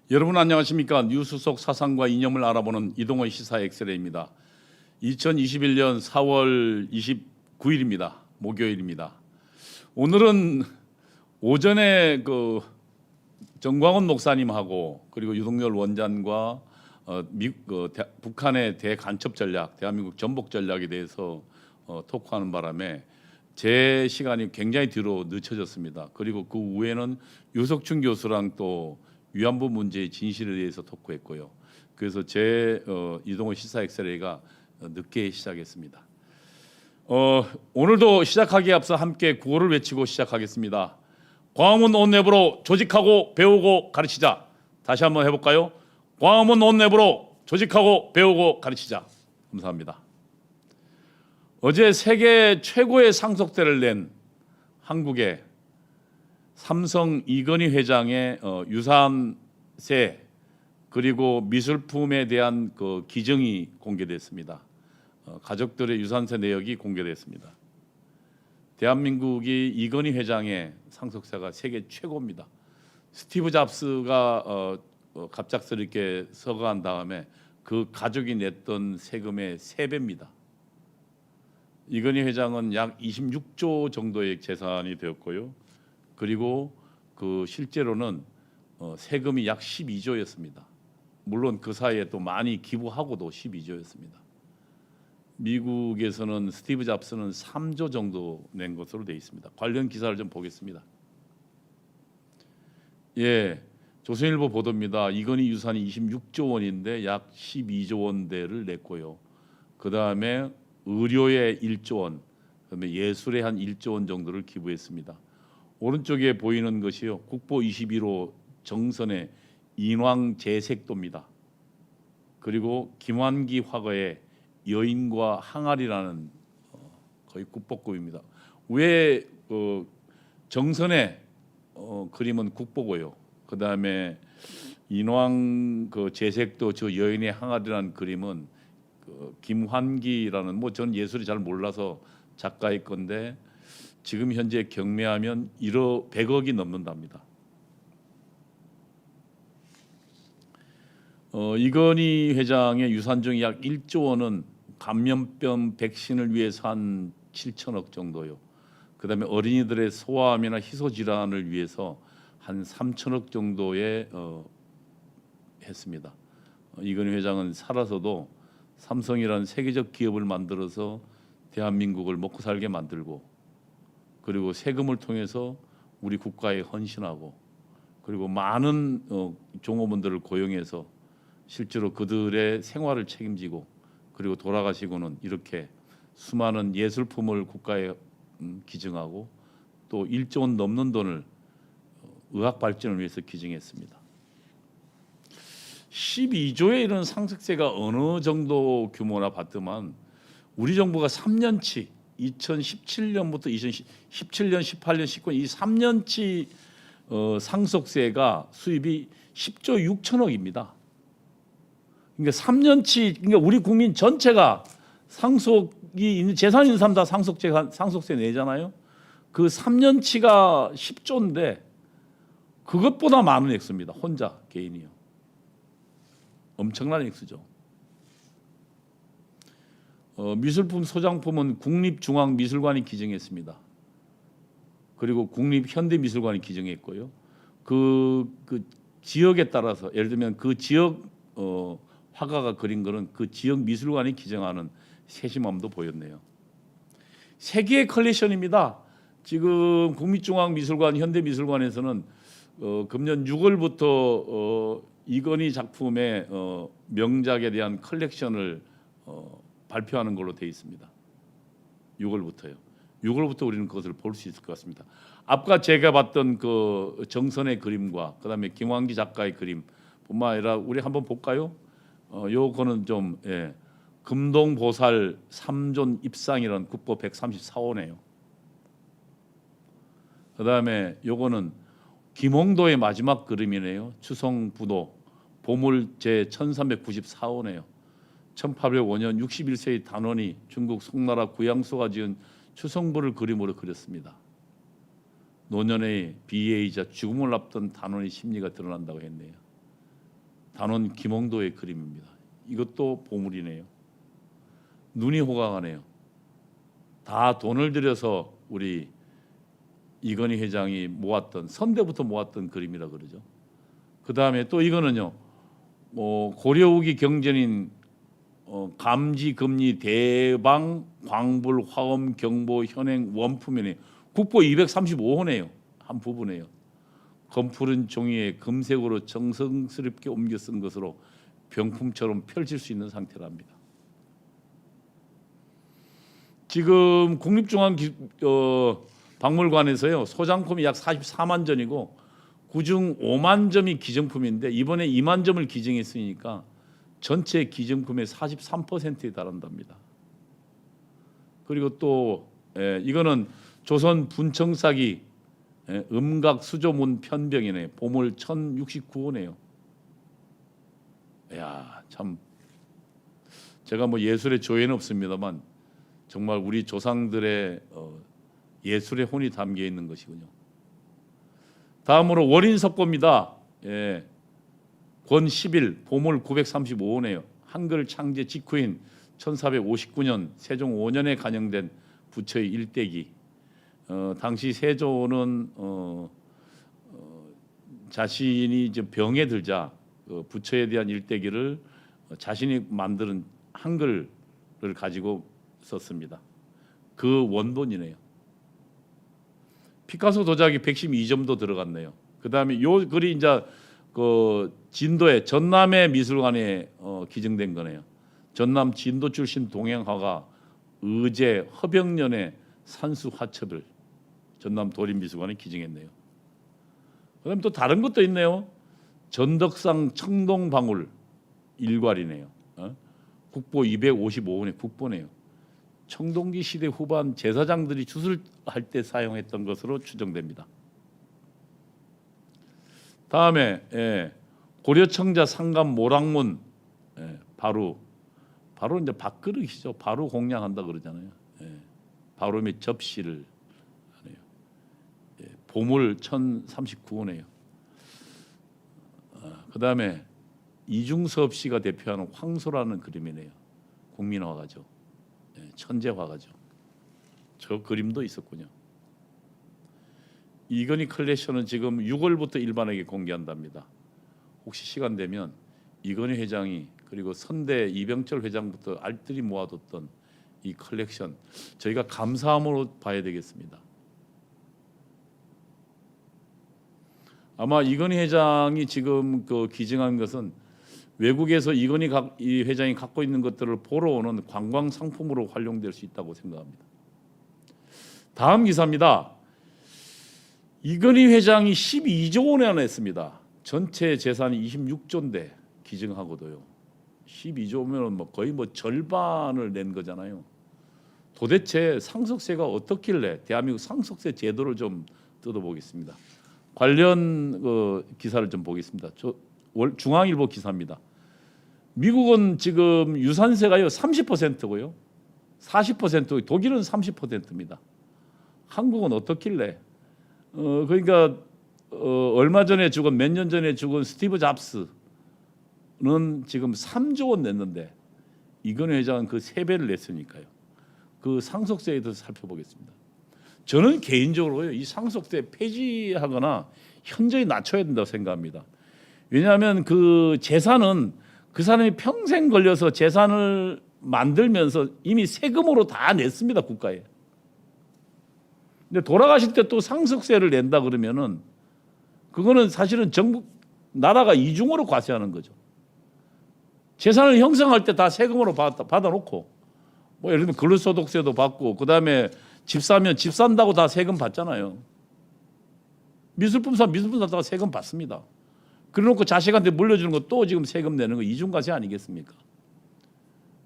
여러분 안녕하십니까? 뉴스 속 사상과 이념을 알아보는 이동호 시사 엑스레이입니다. 2021년 4월 29일입니다. 목요일입니다. 오늘은 오전에 정광훈 목사님하고 그리고 유동열 원장과 북한의 대간첩 전략, 대한민국 전복 전략에 대해서 토크하는 바람에 제 시간이 굉장히 뒤로 늦춰졌습니다. 그리고 그 후에는 유석춘 교수랑 또 위안부 문제의 진실에 대해서 토크했고요. 그래서 제 이동호 시사 엑스레이가 늦게 시작했습니다. 오늘도 시작하기에 앞서 함께 구호를 외치고 시작하겠습니다. 광화문 온랩으로 조직하고 배우고 가르치자. 다시 한번 해볼까요? 광화문 온랩으로 조직하고 배우고 가르치자. 감사합니다. 어제 세계 최고의 상속세를 낸 한국의 삼성 이건희 회장의 유산세 그리고 미술품에 대한 기증이 공개됐습니다. 가족들의 유산세 내역이 공개됐습니다. 대한민국이 이건희 회장의 상속세가 세계 최고입니다. 스티브 잡스가 갑작스럽게 서거한 다음에 그 가족이 냈던 세금의 3배입니다. 이건희 회장은 약 26조 정도의 재산이 되었고요. 그리고 실제로는 세금이 약 12조였습니다. 물론 그 사이에 또 많이 기부하고도 12조였습니다. 미국에서는 스티브 잡스는 3조 정도 낸 것으로 되어 있습니다. 관련 기사를 좀 보겠습니다. 예, 조선일보 보도입니다. 이건희 유산이 26조 원인데 약 12조 원대를 냈고요. 그 다음에 의료에 1조 원, 그다음에 예술에 한 1조 원 정도를 기부했습니다. 오른쪽에 보이는 것이요, 국보 21호 정선의 인왕제색도입니다. 그리고 김환기 화가의 여인과 항아리라는 거의 국보급입니다. 위에 정선의 그림은 국보고요. 그 다음에 인왕 제색도 저 여인의 항아리라는 그림은 김환기라는 전 예술이 잘 몰라서 작가의 건데 지금 현재 경매하면 100억이 넘는답니다. 이건희 회장의 유산 중 약 1조 원은 감염병 백신을 위해서 한 7천억 정도요. 그다음에 어린이들의 소아암이나 희소 질환을 위해서 한 3천억 정도에 했습니다. 이건희 회장은 살아서도 삼성이라는 세계적 기업을 만들어서 대한민국을 먹고 살게 만들고 그리고 세금을 통해서 우리 국가에 헌신하고 그리고 많은 종업원들을 고용해서 실제로 그들의 생활을 책임지고 그리고 돌아가시고는 이렇게 수많은 예술품을 국가에 기증하고 또 1조 원 넘는 돈을 의학 발전을 위해서 기증했습니다. 12조에 이르는 상속세가 어느 정도 규모나 봤더만 우리 정부가 3년치 2017년부터 2017년, 18년, 19년 이 3년치 상속세가 수입이 10조 6천억입니다. 그러니까 3년치 그러니까 우리 국민 전체가 상속이 있는 재산 있는 사람 다 상속세 내잖아요. 그 3년치가 10조인데 그것보다 많은 액수입니다. 혼자 개인이요. 엄청난 액수죠. 미술품 소장품은 국립중앙미술관이 기증했습니다. 그리고 국립현대미술관이 기증했고요. 그 지역에 따라서 예를 들면 그 지역 화가가 그린 거는 그 지역 미술관이 기증하는 세심함도 보였네요. 세계의 컬렉션입니다. 지금 국립중앙미술관, 현대미술관에서는 금년 6월부터 이건희 작품의 명작에 대한 컬렉션을 발표하는 걸로 되어 있습니다. 6월부터요. 6월부터 우리는 그것을 볼 수 있을 것 같습니다. 아까 제가 봤던 그 정선의 그림과 그다음에 김환기 작가의 그림뿐만 아니라 우리 한번 볼까요? 요거는 좀 금동보살 삼존 입상이라는 국보 134호네요. 그다음에 요거는 김홍도의 마지막 그림이네요. 추성부도 보물 제 1394호네요. 1805년 61세의 단원이 중국 송나라 구양수가 지은 추성부를 그림으로 그렸습니다. 노년의 비애이자 죽음을 앞둔 단원의 심리가 드러난다고 했네요. 단원 김홍도의 그림입니다. 이것도 보물이네요. 눈이 호강하네요. 다 돈을 들여서 우리 이건희 회장이 모았던 선대부터 모았던 그림이라 그러죠. 그 다음에 또 이거는요. 고려 후기 경전인 감지 금리 대방 광불 화엄 경보 현행 원품이네. 국보 235호네요. 한 부분에요. 검푸른 종이에 금색으로 정성스럽게 옮겨 쓴 것으로 병품처럼 펼칠 수 있는 상태랍니다. 지금 국립중앙박물관에서요 소장품이 약 44만 점이고 그중 5만 점이 기증품인데 이번에 2만 점을 기증했으니까 전체 기증품의 43%에 달한답니다. 그리고 또 이거는 조선 분청사기 음각 수조문 편병이네. 보물 1069호네요. 야, 참 제가 뭐 예술의 조예는 없습니다만 정말 우리 조상들의 예술의 혼이 담겨 있는 것이군요. 다음으로 월인석고입니다. 권 10일 보물 935호네요. 한글 창제 직후인 1459년 세종 5년에 간영된 부처의 일대기. 당시 세조는 자신이 이제 병에 들자 부처에 대한 일대기를 자신이 만드는 한글을 가지고 썼습니다. 그 원본이네요. 피카소 도자기 112점도 들어갔네요. 그다음에 요 글이 이제 그 진도의 전남의 미술관에 기증된 거네요. 전남 진도 출신 동양화가 의제 허병년의 산수 화첩을 전남 도림미술관에 기증했네요. 그다음 또 다른 것도 있네요. 전덕상 청동방울 일괄이네요. 국보 255원의 국보네요. 청동기 시대 후반 제사장들이 주술할 때 사용했던 것으로 추정됩니다. 다음에 고려청자 상감 모락문 바로 이제 밥그릇이죠. 바로 공양한다 그러잖아요. 바로 및 접시를 하네요. 보물 1039호네요. 그다음에 이중섭 씨가 대표하는 황소라는 그림이네요. 국민화가죠. 천재화가죠. 저 그림도 있었군요. 이건희 컬렉션은 지금 6월부터 일반에게 공개한답니다. 혹시 시간 되면 이건희 회장이 그리고 선대 이병철 회장부터 알뜰히 모아뒀던 이 컬렉션 저희가 감사함으로 봐야 되겠습니다. 아마 이건희 회장이 지금 그 기증한 것은 외국에서 이건희 이 회장이 갖고 있는 것들을 보러 오는 관광 상품으로 활용될 수 있다고 생각합니다. 다음 기사입니다. 이건희 회장이 12조 원에 냈습니다. 전체 재산이 26조인데 기증하고도요. 12조면 뭐 거의 뭐 절반을 낸 거잖아요. 도대체 상속세가 어떻길래 대한민국 상속세 제도를 좀 뜯어보겠습니다. 관련 기사를 좀 보겠습니다. 중앙일보 기사입니다. 미국은 지금 유산세가요 30%고요. 40% 독일은 30%입니다. 한국은 어떻길래? 그러니까 얼마 전에 죽은 몇 년 전에 죽은 스티브 잡스는 지금 3조 원 냈는데 이건희 회장은 그 3배를 냈으니까요. 그 상속세에 대해서 살펴보겠습니다. 저는 개인적으로요 이 상속세 폐지하거나 현저히 낮춰야 된다고 생각합니다. 왜냐하면 그 재산은 그 사람이 평생 걸려서 재산을 만들면서 이미 세금으로 다 냈습니다 국가에. 근데 돌아가실 때 또 상속세를 낸다 그러면은 그거는 사실은 정부 나라가 이중으로 과세하는 거죠. 재산을 형성할 때 다 세금으로 받아놓고 뭐 예를 들면 근로소득세도 받고 그다음에 집 사면 집 산다고 다 세금 받잖아요. 미술품 다 세금 받습니다. 그래놓고 자식한테 물려주는 거 또 지금 세금 내는 거 이중과세 아니겠습니까?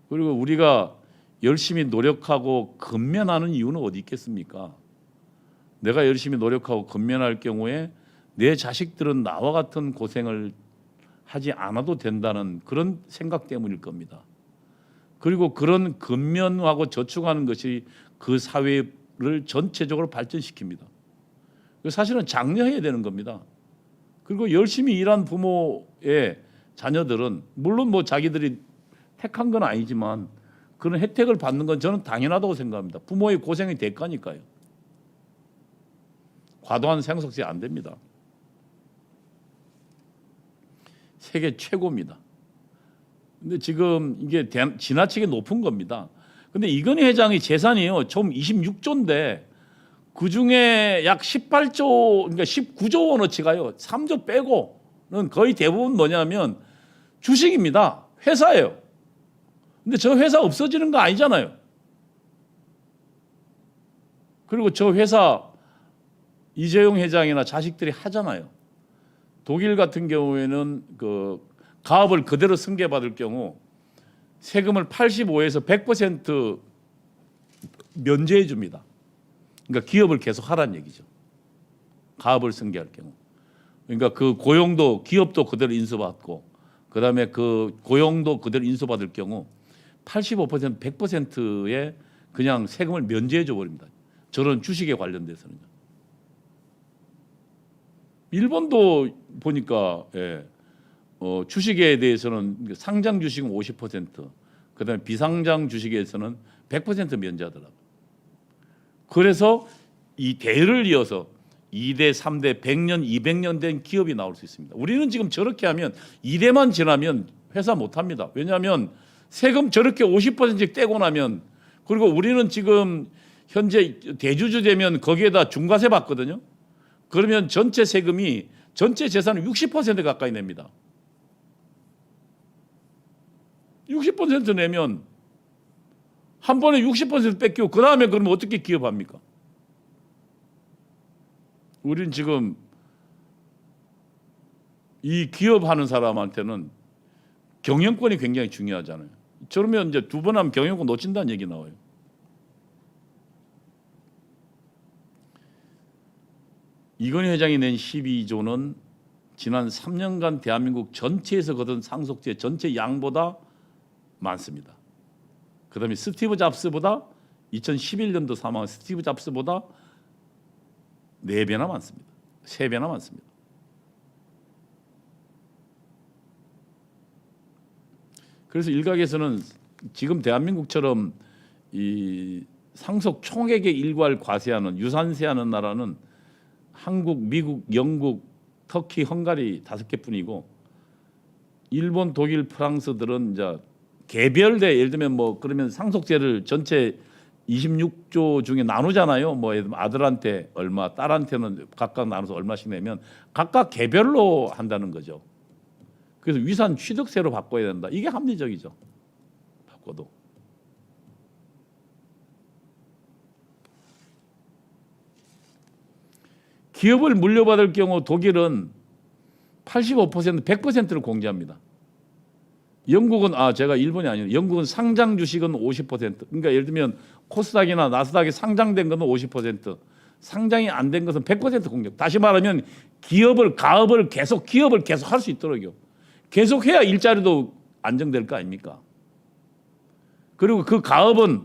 그리고 우리가 열심히 노력하고 근면하는 이유는 어디 있겠습니까? 내가 열심히 노력하고 근면할 경우에 내 자식들은 나와 같은 고생을 하지 않아도 된다는 그런 생각 때문일 겁니다. 그리고 그런 근면하고 저축하는 것이 그 사회를 전체적으로 발전시킵니다. 사실은 장려해야 되는 겁니다. 그리고 열심히 일한 부모의 자녀들은 물론 뭐 자기들이 택한 건 아니지만 그런 혜택을 받는 건 저는 당연하다고 생각합니다. 부모의 고생의 대가니까요. 과도한 상속세 안 됩니다. 세계 최고입니다. 근데 지금 이게 지나치게 높은 겁니다. 근데 이건희 회장의 재산이요, 총 26조인데 그 중에 약 18조, 그러니까 19조 원어치가요, 3조 빼고는 거의 대부분 뭐냐면 주식입니다. 회사예요. 근데 저 회사 없어지는 거 아니잖아요. 그리고 저 회사 이재용 회장이나 자식들이 하잖아요. 독일 같은 경우에는 그 가업을 그대로 승계받을 경우 세금을 85에서 100% 면제해 줍니다. 그러니까 기업을 계속 하라는 얘기죠. 가업을 승계할 경우. 그러니까 그 고용도 기업도 그대로 인수받고 그다음에 그 고용도 그대로 인수받을 경우 85% 100%의 그냥 세금을 면제해 줘 버립니다. 저런 주식에 관련돼서는요. 일본도 보니까 주식에 대해서는 상장 주식은 50%, 그다음에 비상장 주식에서는 100% 면제하더라고요. 그래서 이 대를 이어서 2대, 3대, 100년, 200년 된 기업이 나올 수 있습니다. 우리는 지금 저렇게 하면 2대만 지나면 회사 못 합니다. 왜냐하면 세금 저렇게 50%씩 떼고 나면, 그리고 우리는 지금 현재 대주주 되면 거기에다 중과세 받거든요. 그러면 전체 세금이 전체 재산의 60% 가까이 냅니다. 60% 내면 한 번에 60% 뺏기고 그 다음에 그러면 어떻게 기업합니까? 우리는 지금 이 기업하는 사람한테는 경영권이 굉장히 중요하잖아요. 저러면 이제 두 번 하면 경영권 놓친다는 얘기 나와요. 이건희 회장이 낸 12조는 지난 3년간 대한민국 전체에서 거둔 상속세 전체 양보다 많습니다. 그다음에 스티브 잡스보다 2011년도 사망한 스티브 잡스보다 4배나 많습니다. 3배나 많습니다. 그래서 일각에서는 지금 대한민국처럼 이 상속 총액의 일괄 과세하는 유산세하는 나라는 한국, 미국, 영국, 터키, 헝가리 5개뿐이고 일본, 독일, 프랑스들은 이제 개별대 예를 들면 뭐 그러면 상속세를 전체 26조 중에 나누잖아요. 뭐 예를 들면 아들한테 얼마, 딸한테는 각각 나눠서 얼마씩 내면 각각 개별로 한다는 거죠. 그래서 위산 취득세로 바꿔야 된다. 이게 합리적이죠. 바꿔도. 기업을 물려받을 경우 독일은 85%, 100%를 공제합니다. 영국은 제가 일본이 아니에요. 영국은 상장 주식은 50%. 그러니까 예를 들면 코스닥이나 나스닥이 상장된 것은 50%, 상장이 안 된 것은 100% 공제. 다시 말하면 가업을 계속 할 수 있도록요. 계속 해야 일자리도 안정될 거 아닙니까? 그리고 그 가업은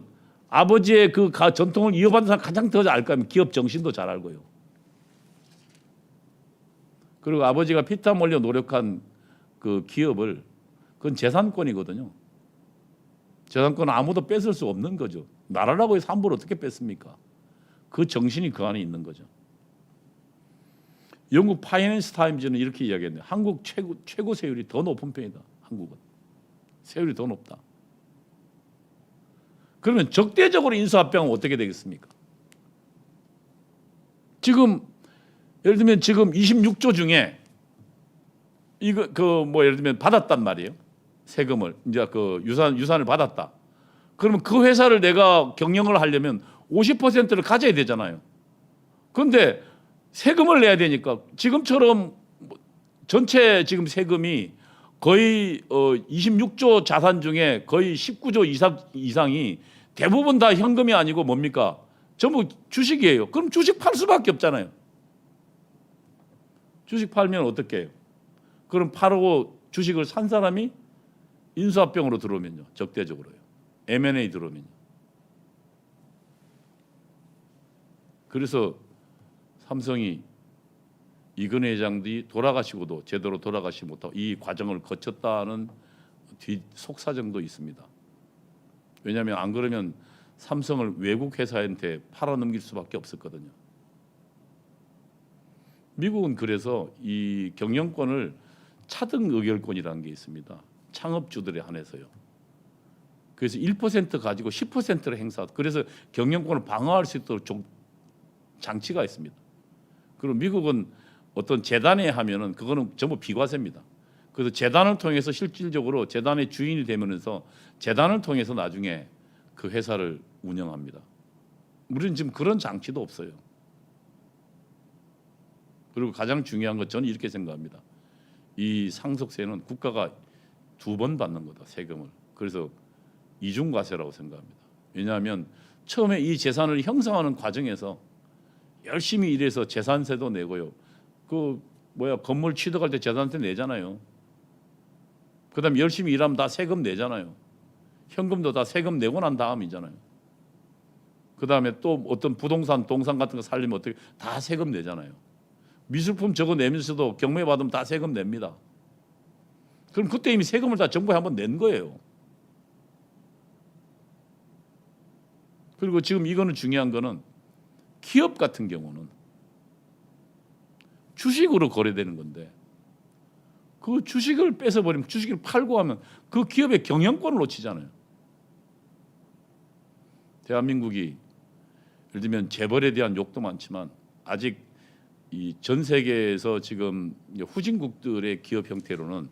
아버지의 그 전통을 이어받는 사람 가장 더 알 거 아닙니까? 기업 정신도 잘 알고요. 그리고 아버지가 피땀 흘려 노력한 그 기업을 그건 재산권이거든요. 재산권은 아무도 뺏을 수 없는 거죠. 나라라고 해서 함부로 어떻게 뺏습니까? 그 정신이 그 안에 있는 거죠. 영국 파이낸스 타임즈는 이렇게 이야기했네요. 한국 최고 세율이 더 높은 편이다. 한국은 세율이 더 높다. 그러면 적대적으로 인수합병은 어떻게 되겠습니까? 지금 예를 들면 지금 26조 중에 이거 예를 들면 받았단 말이에요. 세금을 이제 그 유산을 받았다. 그러면 그 회사를 내가 경영을 하려면 50%를 가져야 되잖아요. 그런데 세금을 내야 되니까 지금처럼 전체 지금 세금이 거의 26조 자산 중에 거의 19조 이상이 대부분 다 현금이 아니고 뭡니까? 전부 주식이에요. 그럼 주식 팔 수밖에 없잖아요. 주식 팔면 어떻게 해요? 그럼 팔고 주식을 산 사람이 인수합병으로 들어오면요. 적대적으로요. M&A 들어오면요. 그래서 삼성이 이건희 회장들이 돌아가시고도 제대로 돌아가시 못하고 이 과정을 거쳤다는 뒤 속사정도 있습니다. 왜냐하면 안 그러면 삼성을 외국 회사한테 팔아넘길 수밖에 없었거든요. 미국은 그래서 이 경영권을 차등 의결권이라는 게 있습니다. 창업주들에 한해서요. 그래서 1% 가지고 10%를 행사. 그래서 경영권을 방어할 수 있도록 장치가 있습니다. 그리고 미국은 어떤 재단에 하면은 그거는 전부 비과세입니다. 그래서 재단을 통해서 실질적으로 재단의 주인이 되면서 재단을 통해서 나중에 그 회사를 운영합니다. 우리는 지금 그런 장치도 없어요. 그리고 가장 중요한 건 저는 이렇게 생각합니다. 이 상속세는 국가가 2번 받는 거다, 세금을. 그래서 이중과세라고 생각합니다. 왜냐하면 처음에 이 재산을 형성하는 과정에서 열심히 일해서 재산세도 내고요. 건물 취득할 때 재산세 내잖아요. 그다음 열심히 일하면 다 세금 내잖아요. 현금도 다 세금 내고 난 다음이잖아요. 그다음에 또 어떤 부동산, 동산 같은 거 살리면 어떻게 다 세금 내잖아요. 미술품 저거 내면서도 경매 받으면 다 세금 냅니다. 그럼 그때 이미 세금을 다 정부에 한번 낸 거예요. 그리고 지금 이거는 중요한 거는 기업 같은 경우는 주식으로 거래되는 건데 그 주식을 뺏어버리면 주식을 팔고 하면 그 기업의 경영권을 놓치잖아요. 대한민국이 예를 들면 재벌에 대한 욕도 많지만 아직 이 전 세계에서 지금 후진국들의 기업 형태로는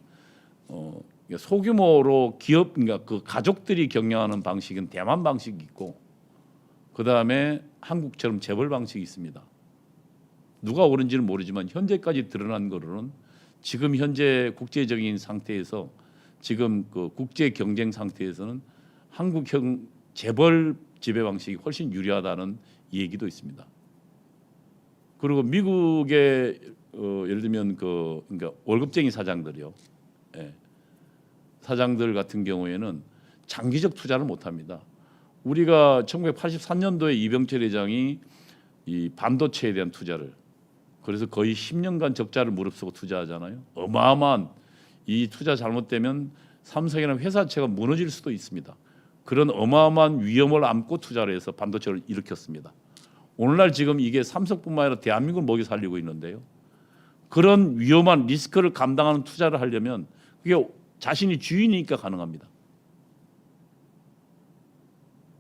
소규모로 기업 그러니까 그 가족들이 경영하는 방식은 대만 방식이 있고 그 다음에 한국처럼 재벌 방식이 있습니다. 누가 옳은지는 모르지만 현재까지 드러난 거로는 지금 현재 국제적인 상태에서 지금 그 국제 경쟁 상태에서는 한국형 재벌 지배 방식이 훨씬 유리하다는 얘기도 있습니다. 그리고 미국의 예를 들면 그러니까 월급쟁이 사장들이요, 예. 사장들 같은 경우에는 장기적 투자를 못합니다. 우리가 1983년도에 이병철 회장이 이 반도체에 대한 투자를 그래서 거의 10년간 적자를 무릅쓰고 투자하잖아요. 어마어마한 이 투자 잘못되면 삼성이라는 회사체가 무너질 수도 있습니다. 그런 어마어마한 위험을 안고 투자를 해서 반도체를 일으켰습니다. 오늘날 지금 이게 삼성뿐만 아니라 대한민국을 먹여 살리고 있는데요. 그런 위험한 리스크를 감당하는 투자를 하려면 그게 자신이 주인이니까 가능합니다.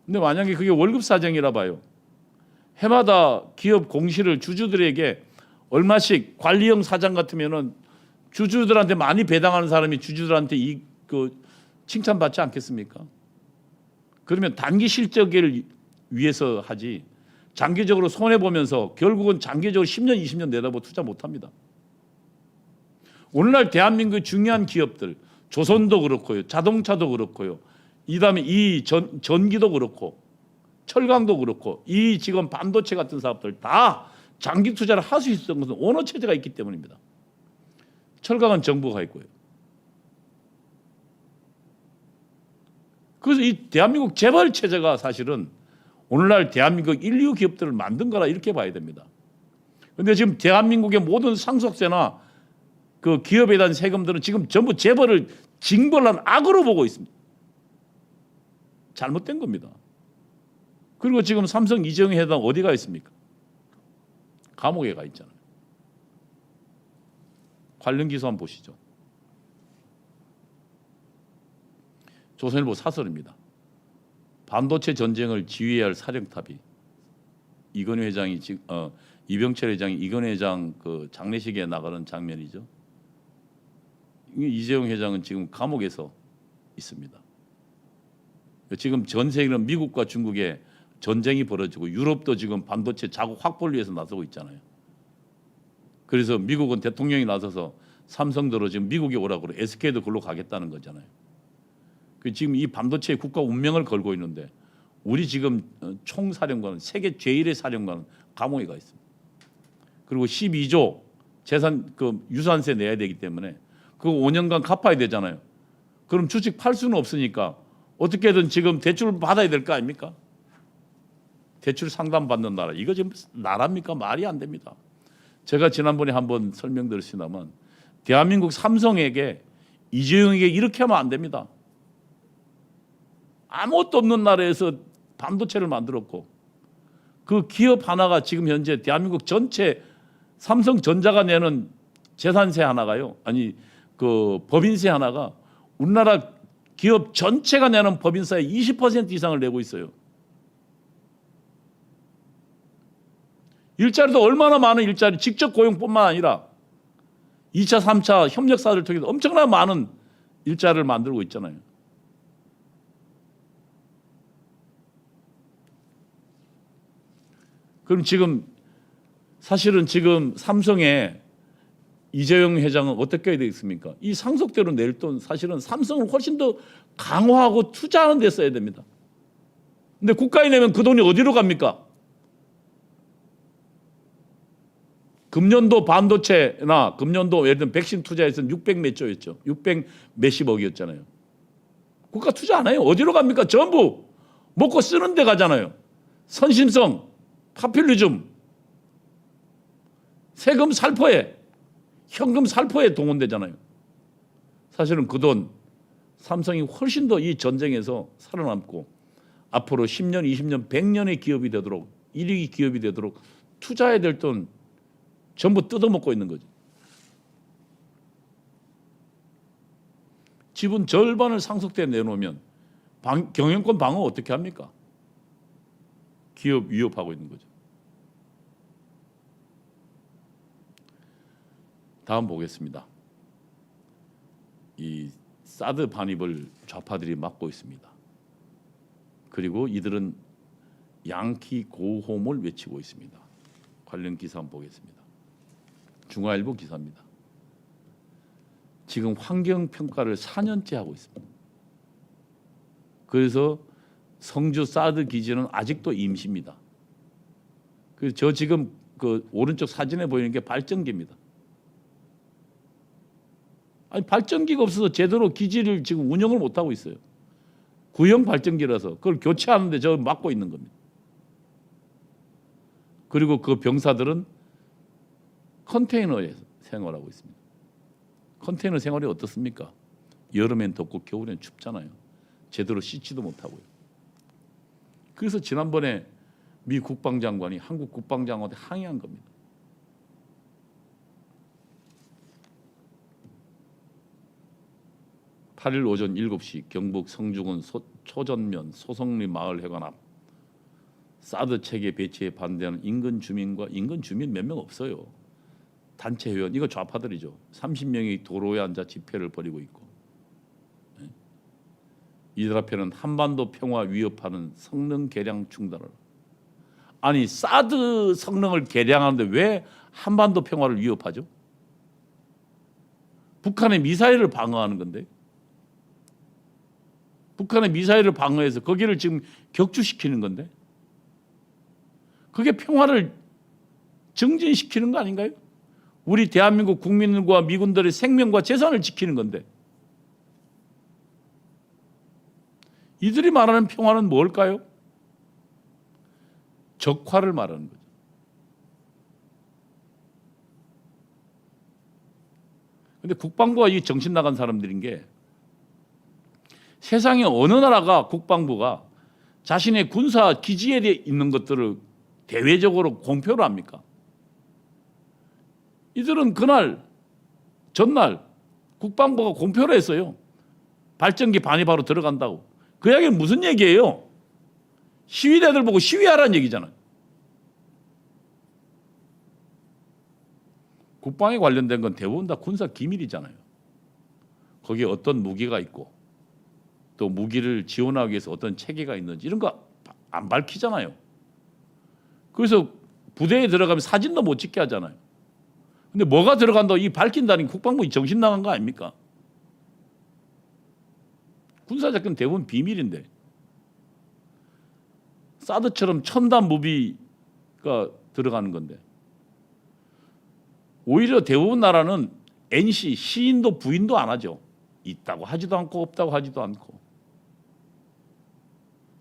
근데 만약에 그게 월급 사정이라 봐요. 해마다 기업 공시를 주주들에게 얼마씩 관리형 사장 같으면은 주주들한테 많이 배당하는 사람이 주주들한테 칭찬받지 않겠습니까? 그러면 단기 실적을 위해서 하지 장기적으로 손해 보면서 결국은 장기적으로 10년, 20년 내다보고 투자 못합니다. 오늘날 대한민국의 중요한 기업들, 조선도 그렇고요, 자동차도 그렇고요, 이다음에 이 전기도 그렇고, 철강도 그렇고, 이 지금 반도체 같은 사업들 다 장기 투자를 할 수 있었던 것은 오너 체제가 있기 때문입니다. 철강은 정부가 있고요. 그래서 이 대한민국 재벌 체제가 사실은 오늘날 대한민국 인류 기업들을 만든 거라 이렇게 봐야 됩니다. 그런데 지금 대한민국의 모든 상속세나 그 기업에 대한 세금들은 지금 전부 재벌을 징벌한 악으로 보고 있습니다. 잘못된 겁니다. 그리고 지금 삼성 이재용 회장 어디 가 있습니까? 감옥에 가 있잖아요. 관련 기사 한번 보시죠. 조선일보 사설입니다. 반도체 전쟁을 지휘해야 할 사령탑이 이건희 회장이 이병철 회장이 이건희 회장 그 장례식에 나가는 장면이죠. 이재용 회장은 지금 감옥에서 있습니다. 지금 전 세계는 미국과 중국의 전쟁이 벌어지고 유럽도 지금 반도체 자국 확보를 위해서 나서고 있잖아요. 그래서 미국은 대통령이 나서서 삼성도로 지금 미국에 오라고 그래 SK도 그걸로 가겠다는 거잖아요. 지금 이 반도체의 국가 운명을 걸고 있는데 우리 지금 총사령관은 세계 제1의 사령관은 감옥에 가 있습니다. 그리고 12조 재산 유산세 내야 되기 때문에 그거 5년간 갚아야 되잖아요. 그럼 주식 팔 수는 없으니까 어떻게든 지금 대출을 받아야 될 거 아닙니까? 대출 상담 받는 나라 이거 지금 나라입니까? 말이 안 됩니다. 제가 지난번에 한번 설명드렸습니다만 대한민국 삼성에게 이재용에게 이렇게 하면 안 됩니다. 아무것도 없는 나라에서 반도체를 만들었고 그 기업 하나가 지금 현재 대한민국 전체 삼성전자가 내는 재산세 하나가요. 아니 그 법인세 하나가 우리나라 기업 전체가 내는 법인세의 20% 이상을 내고 있어요. 일자리도 얼마나 많은 일자리, 직접 고용뿐만 아니라 2차, 3차 협력사를 통해서 엄청나게 많은 일자리를 만들고 있잖아요. 그럼 지금 사실은 지금 삼성의 이재용 회장은 어떻게 해야 되겠습니까? 이 상속대로 낼 돈 사실은 삼성을 훨씬 더 강화하고 투자하는 데 써야 됩니다. 근데 국가에 내면 그 돈이 어디로 갑니까? 금년도 반도체나 금년도 예를 들면 백신 투자에서는 600 몇 조였죠. 600 몇십억이었잖아요. 국가 투자 안 해요. 어디로 갑니까? 전부 먹고 쓰는 데 가잖아요. 선심성, 파퓰리즘, 세금 살포에, 현금 살포에 동원되잖아요. 사실은 그 돈 삼성이 훨씬 더 이 전쟁에서 살아남고 앞으로 10년, 20년, 100년의 기업이 되도록 1위 기업이 되도록 투자해야 될 돈 전부 뜯어먹고 있는 거죠. 지분 절반을 상속세 내놓으면 경영권 방어 어떻게 합니까? 기업 위협하고 있는 거죠. 다음 보겠습니다. 이 사드 반입을 좌파들이 막고 있습니다. 그리고 이들은 양키 고홈을 외치고 있습니다. 관련 기사 한번 보겠습니다. 중화일보 기사입니다. 지금 환경평가를 4년째 하고 있습니다. 그래서 성주 사드 기지는 아직도 임시입니다. 그래서 저 지금 그 오른쪽 사진에 보이는 게 발전기입니다. 아니 발전기가 없어서 제대로 기지를 지금 운영을 못 하고 있어요. 구형 발전기라서 그걸 교체하는데 저 막고 있는 겁니다. 그리고 그 병사들은 컨테이너에 생활하고 있습니다. 컨테이너 생활이 어떻습니까? 여름엔 덥고 겨울엔 춥잖아요. 제대로 씻지도 못하고요. 그래서 지난번에 미 국방장관이 한국 국방장관한테 항의한 겁니다. (8일) 오전 7시 경북 성주군 초전면 소성리 마을 해관 앞 사드 체계 배치에 반대하는 인근 주민과 인근 주민 몇 명 없어요. 단체 회원 이거 좌파들이죠. 30명이 도로에 앉아 집회를 벌이고 있고 이들 앞에는 한반도 평화 위협하는 성능 개량 중단을 아니 사드 성능을 개량하는데 왜 한반도 평화를 위협하죠? 북한의 미사일을 방어하는 건데 북한의 미사일을 방어해서 거기를 지금 격추시키는 건데 그게 평화를 증진시키는 거 아닌가요? 우리 대한민국 국민과 미군들의 생명과 재산을 지키는 건데 이들이 말하는 평화는 뭘까요? 적화를 말하는 거죠. 그런데 국방부가 이 정신 나간 사람들인 게 세상에 어느 나라가 국방부가 자신의 군사 기지에 있는 것들을 대외적으로 공표를 합니까? 이들은 그날 전날 국방부가 공표를 했어요. 발전기 반입하러 들어간다고. 그 이야기는 무슨 얘기예요? 시위대들 보고 시위하라는 얘기잖아요. 국방에 관련된 건 대부분 다 군사 기밀이잖아요. 거기에 어떤 무기가 있고 또 무기를 지원하기 위해서 어떤 체계가 있는지 이런 거 안 밝히잖아요. 그래서 부대에 들어가면 사진도 못 찍게 하잖아요. 근데 뭐가 들어간다고 이 밝힌다는 게 국방부 정신 나간 거 아닙니까? 군사작전 대부분 비밀인데 사드처럼 첨단 무기가 들어가는 건데 오히려 대부분 나라는 NC 시인도 부인도 안 하죠. 있다고 하지도 않고 없다고 하지도 않고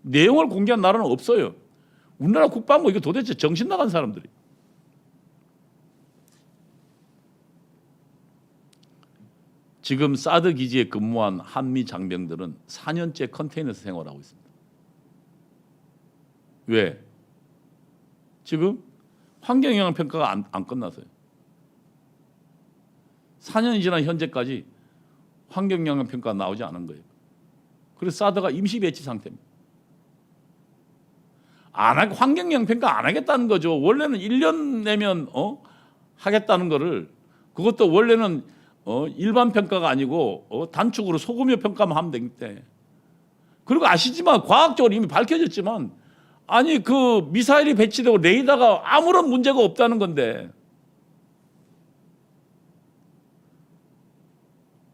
내용을 공개한 나라는 없어요. 우리나라 국방부 이거 도대체 정신 나간 사람들이. 지금 사드 기지에 근무한 한미 장병들은 4년째 컨테이너에서 생활하고 있습니다. 왜? 지금 환경영향평가가 안 끝났어요. 4년이 지난 현재까지 환경영향평가가 나오지 않은 거예요. 그래서 사드가 임시 배치 상태입니다. 환경영향평가 안 하겠다는 거죠. 원래는 1년 내면 하겠다는 거를, 그것도 원래는 일반 평가가 아니고 단축으로 소규모 평가만 하면 되기 때문에. 그리고 아시지만 과학적으로 이미 밝혀졌지만, 아니 그 미사일이 배치되고 레이더가 아무런 문제가 없다는 건데,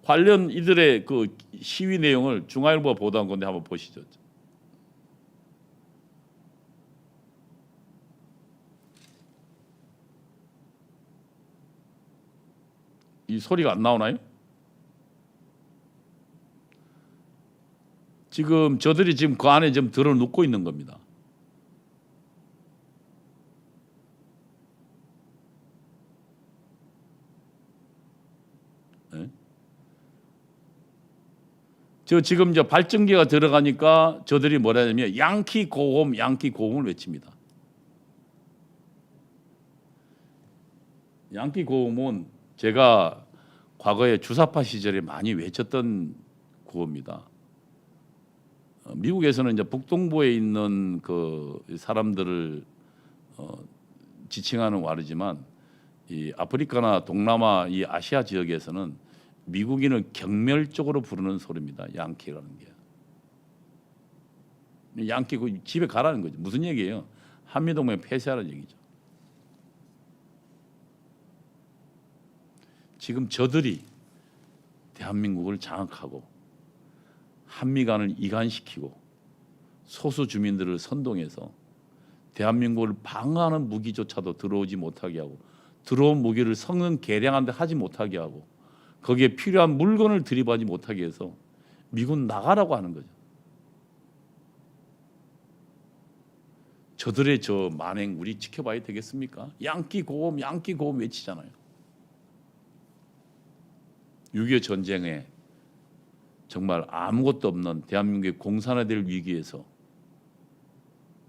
관련 이들의 그 시위 내용을 중앙일보가 보도한 건데 한번 보시죠. 이 소리가 안 나오나요? 지금 저들이 지금 그 안에 좀 들어 눕고 있는 겁니다. 네? 저 지금 이제 발전기가 들어가니까 저들이 뭐라 하냐면 양키 고홈, 양키 고홈을 외칩니다. 양키 고홈은 제가 과거에 주사파 시절에 많이 외쳤던 구호입니다. 미국에서는 이제 북동부에 있는 그 사람들을 지칭하는 와르지만, 이 아프리카나 동남아, 이 아시아 지역에서는 미국인을 경멸적으로 부르는 소리입니다. 양키라는 게. 양키 그 집에 가라는 거죠. 무슨 얘기예요? 한미동맹 폐쇄하라는 얘기죠. 지금 저들이 대한민국을 장악하고 한미 간을 이간시키고 소수 주민들을 선동해서 대한민국을 방어하는 무기조차도 들어오지 못하게 하고, 들어온 무기를 성능 개량한 데 하지 못하게 하고, 거기에 필요한 물건을 들이받지 못하게 해서 미군 나가라고 하는 거죠. 저들의 저 만행 우리 지켜봐야 되겠습니까? 양키 고홈, 양키 고홈 외치잖아요. 6.25 전쟁에 정말 아무것도 없는 대한민국의 공산화될 위기에서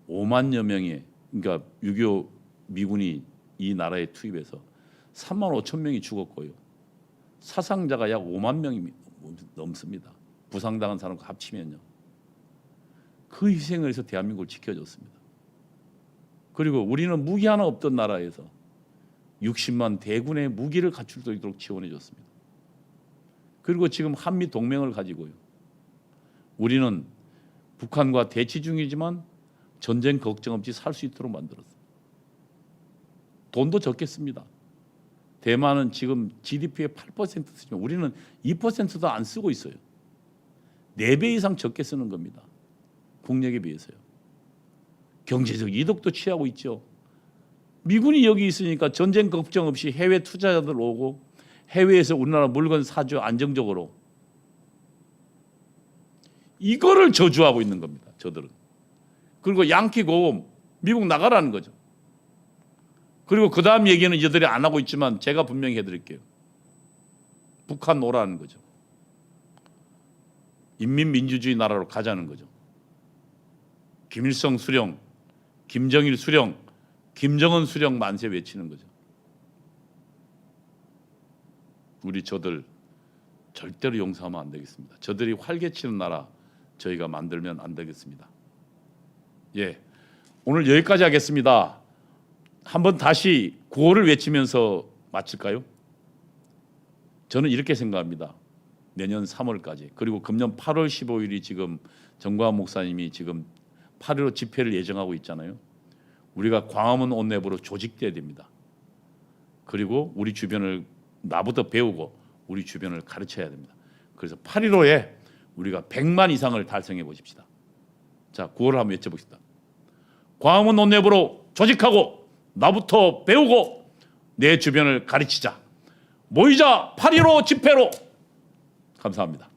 5만여 명의, 그러니까 6.25 미군이 이 나라에 투입해서 3만 5천 명이 죽었고요. 사상자가 약 5만 명이 넘습니다. 부상당한 사람과 합치면요. 그 희생을 해서 대한민국을 지켜줬습니다. 그리고 우리는 무기 하나 없던 나라에서 60만 대군의 무기를 갖출 수 있도록 지원해 줬습니다. 그리고 지금 한미 동맹을 가지고요. 우리는 북한과 대치 중이지만 전쟁 걱정 없이 살 수 있도록 만들었어요. 돈도 적겠습니다. 대만은 지금 GDP의 8% 쓰지만 우리는 2%도 안 쓰고 있어요. 4배 이상 적게 쓰는 겁니다. 국력에 비해서요. 경제적 이득도 취하고 있죠. 미군이 여기 있으니까 전쟁 걱정 없이 해외 투자자들 오고 해외에서 우리나라 물건 사죠. 안정적으로. 이거를 저주하고 있는 겁니다. 저들은. 그리고 양키 고홈, 미국 나가라는 거죠. 그리고 그 다음 얘기는 이들이 안 하고 있지만 제가 분명히 해드릴게요. 북한 오라는 거죠. 인민민주주의 나라로 가자는 거죠. 김일성 수령, 김정일 수령, 김정은 수령 만세 외치는 거죠. 우리 저들 절대로 용서하면 안 되겠습니다. 저들이 활개치는 나라 저희가 만들면 안 되겠습니다. 예, 오늘 여기까지 하겠습니다. 한번 다시 구호를 외치면서 마칠까요? 저는 이렇게 생각합니다. 내년 3월까지, 그리고 금년 8월 15일이 지금 정광훈 목사님이 지금 8.15 집회를 예정하고 있잖아요. 우리가 광화문 온내부로 조직돼야 됩니다. 그리고 우리 주변을 나부터 배우고 우리 주변을 가르쳐야 됩니다. 그래서 8.15에 우리가 100만 이상을 달성해 보십시다. 자, 구호를 한번 외쳐봅시다. 광화문 온내부로 조직하고 나부터 배우고 내 주변을 가르치자. 모이자 8.15 집회로. 감사합니다.